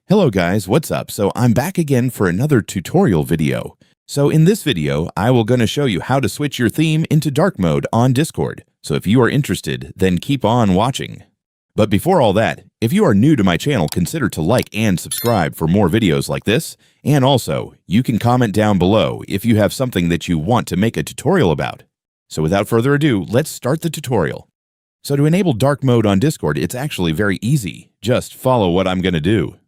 Hello guys, what's up? So I'm back again for another tutorial video. So in this video, I will gonna show you how to switch your theme into dark mode on Discord. So if you are interested, then keep on watching. But before all that, if you are new to my channel, consider to like and subscribe for more videos like this. And also, you can comment down below if you have something that you want to make a tutorial about. So without further ado, let's start the tutorial. So to enable dark mode on Discord, it's actually very easy. Just follow what I'm gonna do.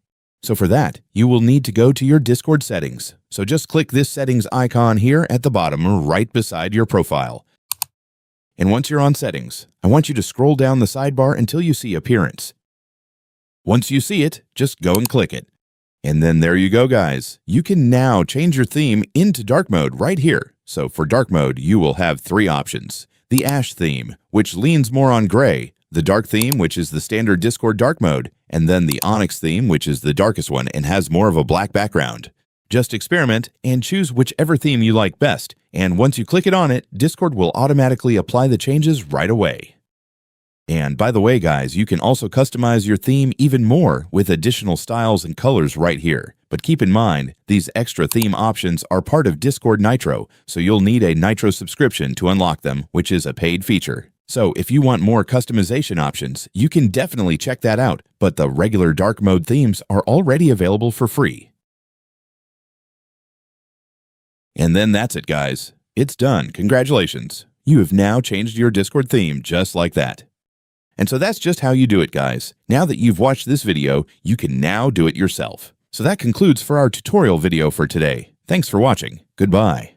So for that, you will need to go to your Discord settings. So just click this settings icon here at the bottom right beside your profile. And once you're on settings, I want you to scroll down the sidebar until you see appearance. Once you see it, just go and click it. And then there you go guys. You can now change your theme into dark mode right here. So for dark mode, you will have three options. The Ash theme, which leans more on gray, the dark theme, which is the standard Discord dark mode, and then the Onyx theme, which is the darkest one and has more of a black background. Just experiment and choose whichever theme you like best, and once you click it on it, Discord will automatically apply the changes right away. And by the way guys, you can also customize your theme even more with additional styles and colors right here. But keep in mind, these extra theme options are part of Discord Nitro, so you'll need a Nitro subscription to unlock them, which is a paid feature. So if you want more customization options, you can definitely check that out, but the regular dark mode themes are already available for free. And then that's it guys. It's done. Congratulations. You have now changed your Discord theme just like that. And so that's just how you do it guys. Now that you've watched this video, you can now do it yourself. So that concludes for our tutorial video for today. Thanks for watching. Goodbye.